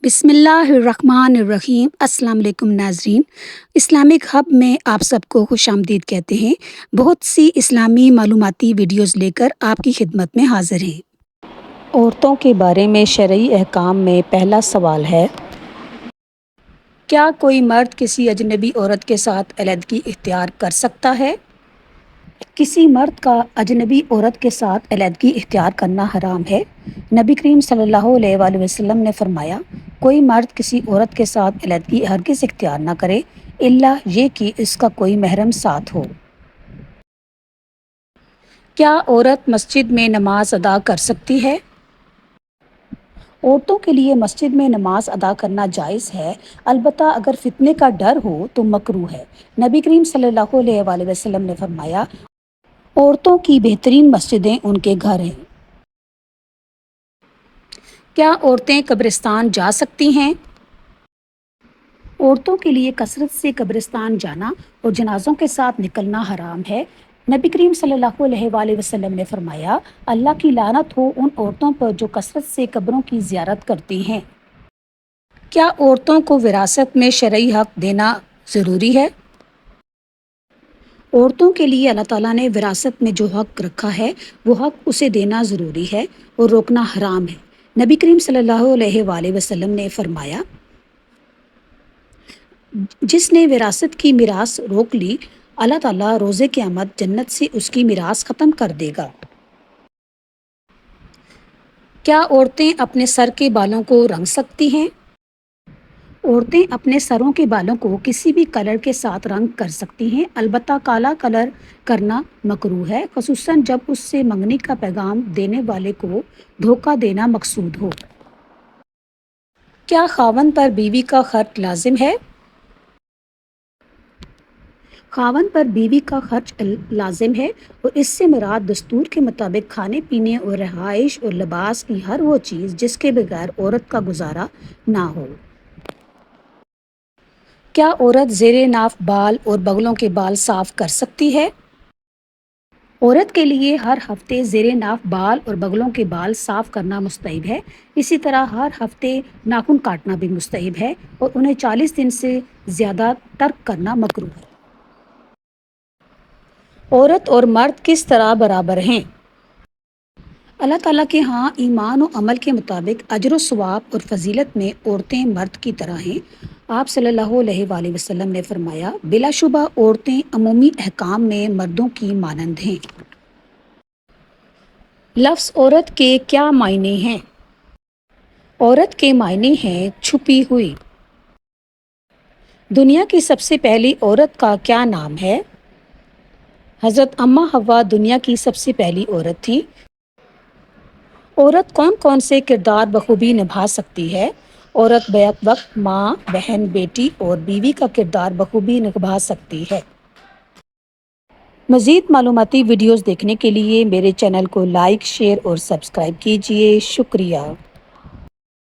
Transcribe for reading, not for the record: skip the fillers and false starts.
بسم اللہ الرحمن الرحیم۔ السلام علیکم ناظرین، اسلامک ہب میں آپ سب کو خوش آمدید کہتے ہیں۔ بہت سی اسلامی معلوماتی ویڈیوز لے کر آپ کی خدمت میں حاضر ہیں۔ عورتوں کے بارے میں شرعی احکام میں پہلا سوال ہے، کیا کوئی مرد کسی اجنبی عورت کے ساتھ علیحدگی اختیار کر سکتا ہے؟ کسی مرد کا اجنبی عورت کے ساتھ علیحدگی اختیار کرنا حرام ہے۔ نبی کریم صلی اللہ علیہ وآلہ وسلم نے فرمایا، کوئی مرد کسی عورت کے ساتھ علیحدگی ہرگز اختیار نہ کرے الا یہ کہ اس کا کوئی محرم ساتھ ہو۔ کیا عورت مسجد میں نماز ادا کر سکتی ہے؟ عورتوں کے لیے مسجد میں نماز ادا کرنا جائز ہے، البتہ اگر فتنے کا ڈر ہو تو مکروہ ہے۔ نبی کریم صلی اللہ علیہ وآلہ وسلم نے فرمایا، عورتوں کی بہترین مسجدیں ان کے گھر ہیں۔ کیا عورتیں قبرستان جا سکتی ہیں؟ عورتوں کے لیے کثرت سے قبرستان جانا اور جنازوں کے ساتھ نکلنا حرام ہے۔ نبی کریم صلی اللہ علیہ وآلہ وسلم نے فرمایا، اللہ کی لعنت ہو ان عورتوں پر جو کثرت سے قبروں کی زیارت کرتی ہیں۔ کیا عورتوں کو وراثت میں شرعی حق دینا ضروری ہے؟ عورتوں کے لیے اللہ تعالیٰ نے وراثت میں جو حق رکھا ہے وہ حق اسے دینا ضروری ہے اور روکنا حرام ہے۔ نبی کریم صلی اللہ علیہ وآلہ وسلم نے فرمایا، جس نے وراثت کی میراث روک لی، اللہ تعالیٰ روز قیامت جنت سے اس کی میراث ختم کر دے گا۔ کیا عورتیں اپنے سر کے بالوں کو رنگ سکتی ہیں؟ عورتیں اپنے سروں کے بالوں کو کسی بھی کلر کے ساتھ رنگ کر سکتی ہیں، البتہ کالا کلر کرنا مکروہ ہے، خصوصاً جب اس سے منگنی کا پیغام دینے والے کو دھوکہ دینا مقصود ہو۔ کیا خاوند پر بیوی کا خرچ لازم ہے؟ خاوند پر بیوی کا خرچ لازم ہے اور اس سے مراد دستور کے مطابق کھانے پینے اور رہائش اور لباس کی ہر وہ چیز جس کے بغیر عورت کا گزارا نہ ہو۔ کیا عورت زیر ناف بال اور بغلوں کے بال صاف کر سکتی ہے؟ عورت کے لیے ہر ہفتے زیر ناف بال اور بغلوں کے بال صاف کرنا مستحب ہے، اسی طرح ہر ہفتے ناخن کاٹنا بھی مستحب ہے اور انہیں 40 دن سے زیادہ ترک کرنا مکروہ ہے۔ عورت اور مرد کس طرح برابر ہیں؟ اللہ تعالیٰ کے ہاں ایمان و عمل کے مطابق اجر و ثواب اور فضیلت میں عورتیں مرد کی طرح ہیں۔ آپ صلی اللہ علیہ وآلہ وسلم نے فرمایا، بلا شبہ عورتیں عمومی احکام میں مردوں کی مانند ہیں۔ لفظ عورت کے کیا معنی ہیں؟ عورت کے معنی ہیں چھپی ہوئی۔ دنیا کی سب سے پہلی عورت کا کیا نام ہے؟ حضرت اماں حوا دنیا کی سب سے پہلی عورت تھیں۔ عورت کون کون سے کردار بخوبی نبھا سکتی ہے؟ عورت بیک وقت ماں، بہن، بیٹی اور بیوی کا کردار بخوبی نبھا سکتی ہے۔ مزید معلوماتی ویڈیوز دیکھنے کے لیے میرے چینل کو لائک، شیئر اور سبسکرائب کیجیے۔ شکریہ۔